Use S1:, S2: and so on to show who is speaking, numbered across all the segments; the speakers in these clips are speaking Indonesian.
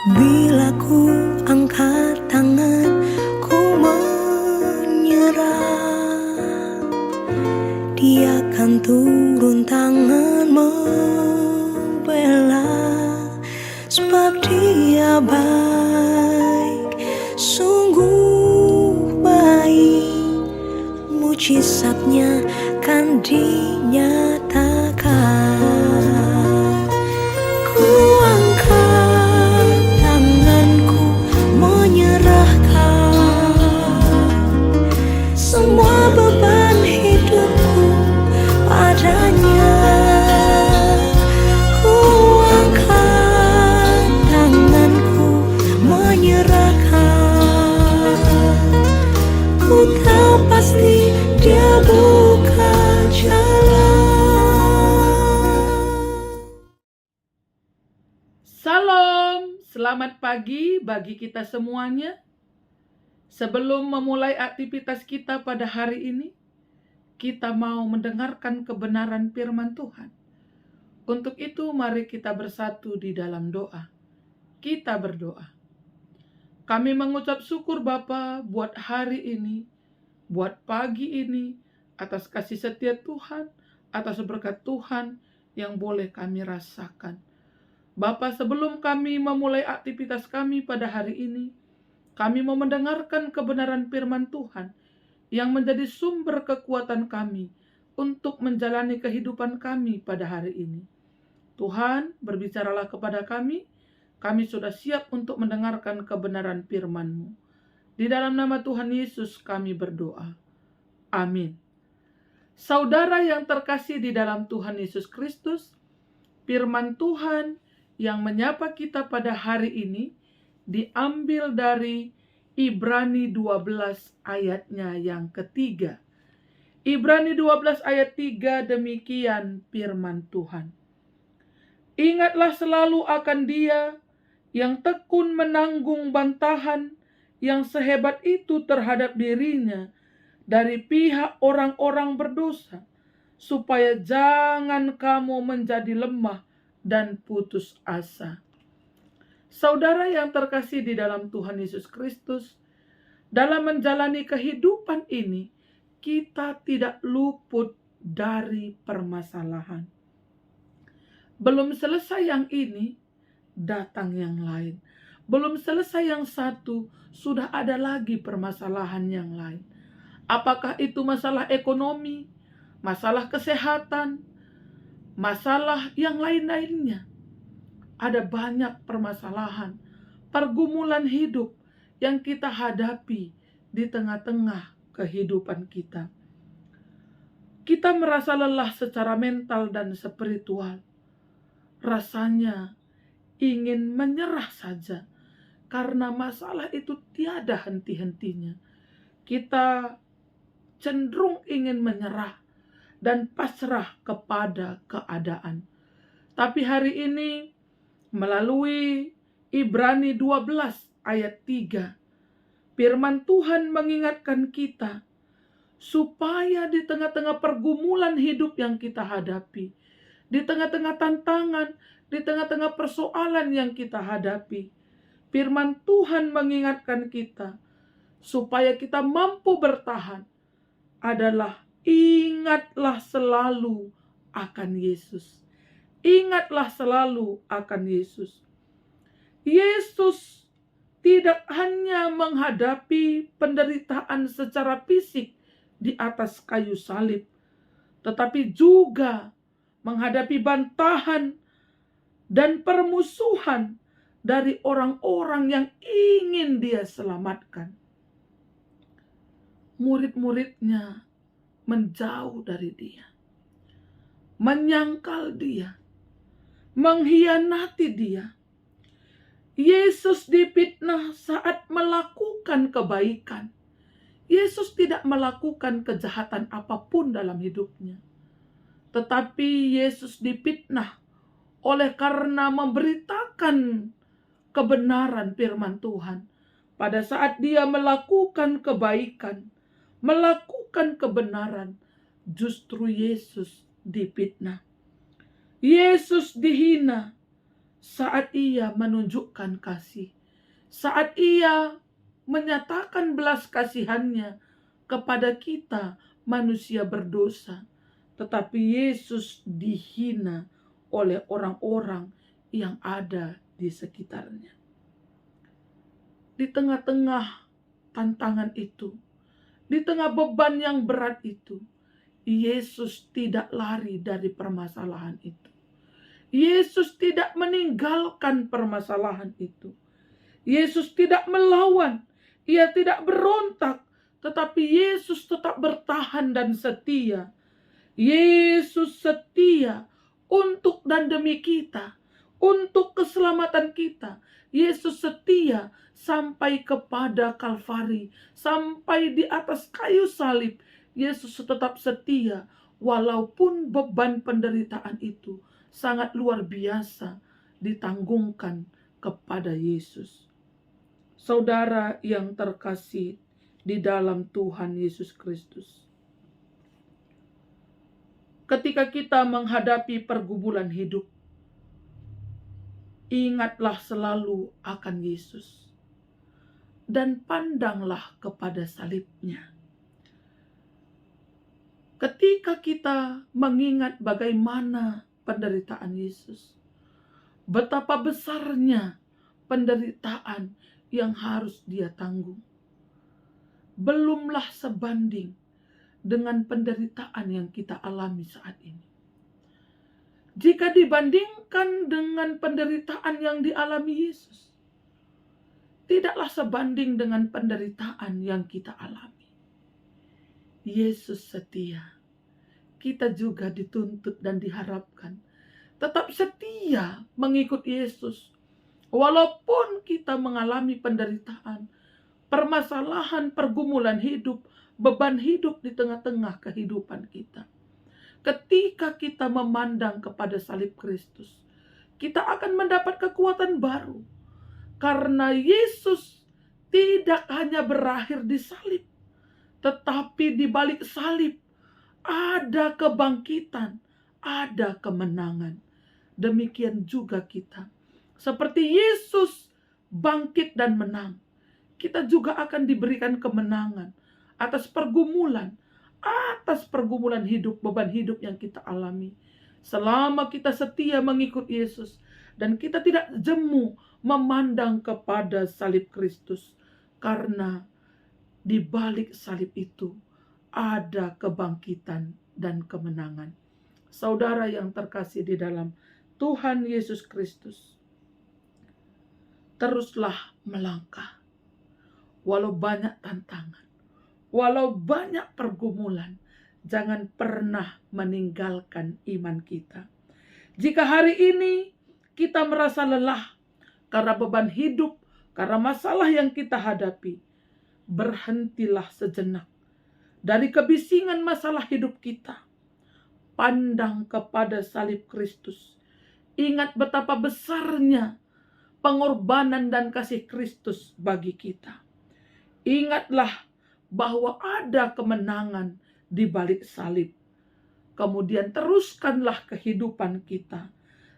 S1: Bila ku angkat tangan, ku menyerah, Dia akan turun tangan membela. Sebab Dia baik, sungguh baik, mujizatnya kan dinyatakan. Ku angkat tanganku menyerahkan semua beban hidupku padanya. Ku angkat tanganku menyerahkan, ku tahu pasti Dia buka jalan.
S2: Salam, selamat pagi bagi kita semuanya. Sebelum memulai aktivitas kita pada hari ini, kita mau mendengarkan kebenaran firman Tuhan. Untuk itu, mari kita bersatu di dalam doa. Kita berdoa. Kami mengucap syukur Bapa buat hari ini, buat pagi ini, atas kasih setia Tuhan, atas berkat Tuhan yang boleh kami rasakan. Bapa, sebelum kami memulai aktivitas kami pada hari ini, kami mau mendengarkan kebenaran firman Tuhan yang menjadi sumber kekuatan kami untuk menjalani kehidupan kami pada hari ini. Tuhan, berbicaralah kepada kami sudah siap untuk mendengarkan kebenaran firman-Mu. Di dalam nama Tuhan Yesus kami berdoa. Amin. Saudara yang terkasih di dalam Tuhan Yesus Kristus, firman Tuhan yang menyapa kita pada hari ini diambil dari Ibrani 12 ayatnya yang ketiga. Ibrani 12 ayat 3, demikian firman Tuhan. Ingatlah selalu akan Dia yang tekun menanggung bantahan yang sehebat itu terhadap dirinya dari pihak orang-orang berdosa, supaya jangan kamu menjadi lemah dan putus asa. Saudara yang terkasih di dalam Tuhan Yesus Kristus, dalam menjalani kehidupan ini, kita tidak luput dari permasalahan. Belum selesai yang ini, datang yang lain. Belum selesai yang satu, sudah ada lagi permasalahan yang lain. Apakah itu masalah ekonomi, masalah kesehatan, masalah yang lain-lainnya. Ada banyak permasalahan, pergumulan hidup yang kita hadapi di tengah-tengah kehidupan kita. Kita merasa lelah secara mental dan spiritual. Rasanya ingin menyerah saja karena masalah itu tiada henti-hentinya. Kita cenderung ingin menyerah dan pasrah kepada keadaan. Tapi hari ini melalui Ibrani 12 ayat 3, firman Tuhan mengingatkan kita supaya di tengah-tengah pergumulan hidup yang kita hadapi, di tengah-tengah tantangan, di tengah-tengah persoalan yang kita hadapi, firman Tuhan mengingatkan kita supaya kita mampu bertahan adalah ingatlah selalu akan Yesus. Ingatlah selalu akan Yesus. Yesus tidak hanya menghadapi penderitaan secara fisik di atas kayu salib, tetapi juga menghadapi bantahan dan permusuhan dari orang-orang yang ingin Dia selamatkan. Murid-muridnya menjauh dari Dia, menyangkal Dia, mengkhianati Dia. Yesus difitnah saat melakukan kebaikan. Yesus tidak melakukan kejahatan apapun dalam hidupnya. Tetapi Yesus difitnah oleh karena memberitakan kebenaran firman Tuhan. Pada saat Dia melakukan kebaikan, melakukan kebenaran, justru Yesus difitnah. Yesus dihina saat Ia menunjukkan kasih, saat Ia menyatakan belas kasihannya kepada kita manusia berdosa. Tetapi Yesus dihina oleh orang-orang yang ada di sekitarnya. Di tengah-tengah tantangan itu, di tengah beban yang berat itu, Yesus tidak lari dari permasalahan itu. Yesus tidak meninggalkan permasalahan itu. Yesus tidak melawan, Ia tidak berontak, tetapi Yesus tetap bertahan dan setia. Yesus setia untuk dan demi kita, untuk keselamatan kita. Yesus setia sampai kepada Kalvari, sampai di atas kayu salib. Yesus tetap setia walaupun beban penderitaan itu sangat luar biasa ditanggungkan kepada Yesus. Saudara yang terkasih di dalam Tuhan Yesus Kristus, ketika kita menghadapi pergumulan hidup, ingatlah selalu akan Yesus dan pandanglah kepada salib-Nya. Ketika kita mengingat bagaimana penderitaan Yesus, betapa besarnya penderitaan yang harus Dia tanggung, belumlah sebanding dengan penderitaan yang kita alami saat ini. Jika dibandingkan dengan penderitaan yang dialami Yesus, tidaklah sebanding dengan penderitaan yang kita alami. Yesus setia. Kita juga dituntut dan diharapkan tetap setia mengikut Yesus. Walaupun kita mengalami penderitaan, permasalahan, pergumulan hidup, beban hidup di tengah-tengah kehidupan kita. Ketika kita memandang kepada salib Kristus, kita akan mendapat kekuatan baru. Karena Yesus tidak hanya berakhir di salib, tetapi di balik salib ada kebangkitan, ada kemenangan. Demikian juga kita. Seperti Yesus bangkit dan menang, kita juga akan diberikan kemenangan atas pergumulan hidup, beban hidup yang kita alami. Selama kita setia mengikut Yesus dan kita tidak jemu memandang kepada salib Kristus, karena di balik salib itu ada kebangkitan dan kemenangan. Saudara yang terkasih di dalam Tuhan Yesus Kristus, teruslah melangkah. Walau banyak tantangan, walau banyak pergumulan, jangan pernah meninggalkan iman kita. Jika hari ini kita merasa lelah karena beban hidup, karena masalah yang kita hadapi, berhentilah sejenak dari kebisingan masalah hidup kita. Pandang kepada salib Kristus. Ingat betapa besarnya pengorbanan dan kasih Kristus bagi kita. Ingatlah bahwa ada kemenangan di balik salib. Kemudian teruskanlah kehidupan kita.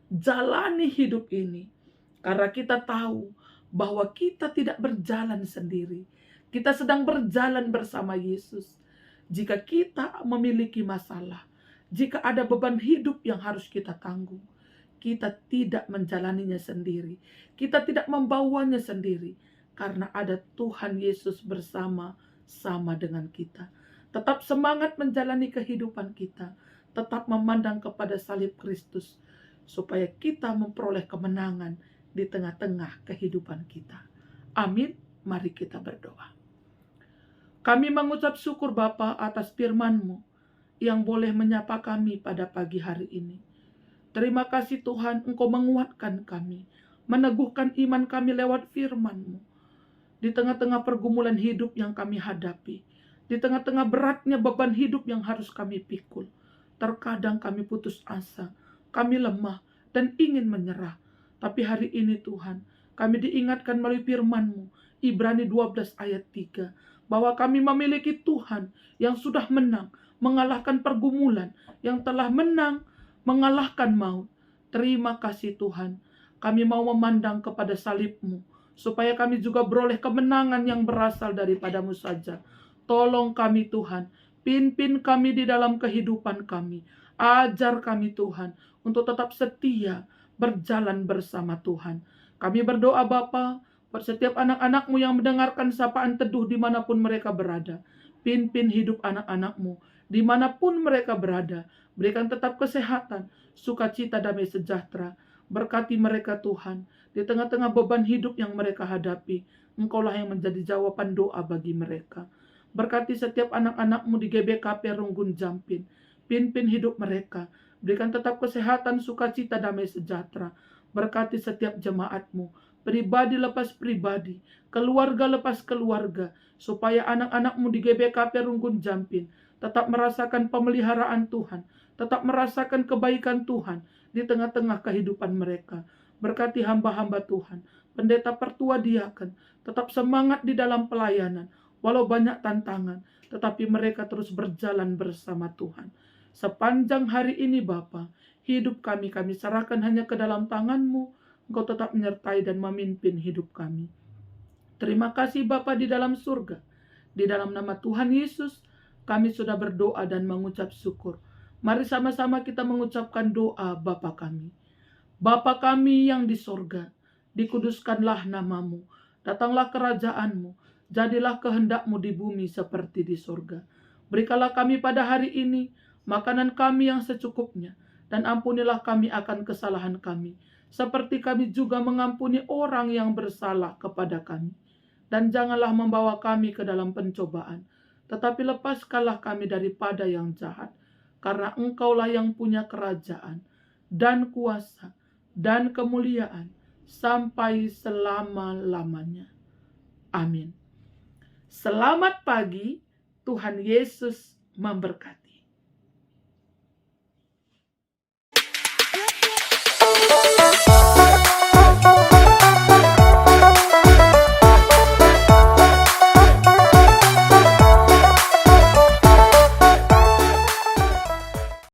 S2: Jalani hidup ini. Karena kita tahu bahwa kita tidak berjalan sendiri. Kita sedang berjalan bersama Yesus. Jika kita memiliki masalah, jika ada beban hidup yang harus kita tanggung, kita tidak menjalaninya sendiri. Kita tidak membawanya sendiri. Karena ada Tuhan Yesus bersama-sama dengan kita. Tetap semangat menjalani kehidupan kita. Tetap memandang kepada salib Kristus. Supaya kita memperoleh kemenangan di tengah-tengah kehidupan kita. Amin. Mari kita berdoa. Kami mengucap syukur Bapa atas firman-Mu yang boleh menyapa kami pada pagi hari ini. Terima kasih Tuhan, Engkau menguatkan kami, meneguhkan iman kami lewat firman-Mu. Di tengah-tengah pergumulan hidup yang kami hadapi, di tengah-tengah beratnya beban hidup yang harus kami pikul, terkadang kami putus asa, kami lemah dan ingin menyerah. Tapi hari ini Tuhan, kami diingatkan melalui firman-Mu, Ibrani 12 ayat 3, bahwa kami memiliki Tuhan yang sudah menang, mengalahkan pergumulan, yang telah menang, mengalahkan maut. Terima kasih Tuhan, kami mau memandang kepada salib-Mu, supaya kami juga beroleh kemenangan yang berasal daripada-Mu saja. Tolong kami Tuhan, pimpin kami di dalam kehidupan kami. Ajar kami Tuhan, untuk tetap setia berjalan bersama Tuhan. Kami berdoa Bapa, buat setiap anak-anak-Mu yang mendengarkan sapaan teduh dimanapun mereka berada. Pimpin hidup anak-anak-Mu, dimanapun mereka berada. Berikan tetap kesehatan, sukacita, damai sejahtera. Berkati mereka Tuhan, di tengah-tengah beban hidup yang mereka hadapi. Engkaulah yang menjadi jawaban doa bagi mereka. Berkati setiap anak-anak-Mu di GBKP Runggun Jampin. Pimpin hidup mereka. Berikan tetap kesehatan, sukacita, damai sejahtera. Berkati setiap jemaat-Mu, pribadi lepas pribadi, keluarga lepas keluarga, supaya anak-anak-Mu di GBKP Runggun Jampin tetap merasakan pemeliharaan Tuhan, tetap merasakan kebaikan Tuhan di tengah-tengah kehidupan mereka. Berkati hamba-hamba Tuhan, pendeta pertua diaken, tetap semangat di dalam pelayanan, walau banyak tantangan, tetapi mereka terus berjalan bersama Tuhan. Sepanjang hari ini Bapa, hidup kami serahkan hanya ke dalam tangan-Mu. Engkau tetap menyertai dan memimpin hidup kami. Terima kasih Bapa di dalam surga. Di dalam nama Tuhan Yesus, kami sudah berdoa dan mengucap syukur. Mari sama-sama kita mengucapkan doa Bapa kami. Bapa kami yang di sorga, dikuduskanlah nama-Mu. Datanglah kerajaan-Mu. Jadilah kehendak-Mu di bumi seperti di sorga. Berikanlah kami pada hari ini makanan kami yang secukupnya. Dan ampunilah kami akan kesalahan kami, seperti kami juga mengampuni orang yang bersalah kepada kami. Dan janganlah membawa kami ke dalam pencobaan, tetapi lepaskanlah kami daripada yang jahat. Karena Engkaulah yang punya kerajaan, dan kuasa, dan kemuliaan, sampai selama-lamanya. Amin. Selamat pagi, Tuhan Yesus memberkati.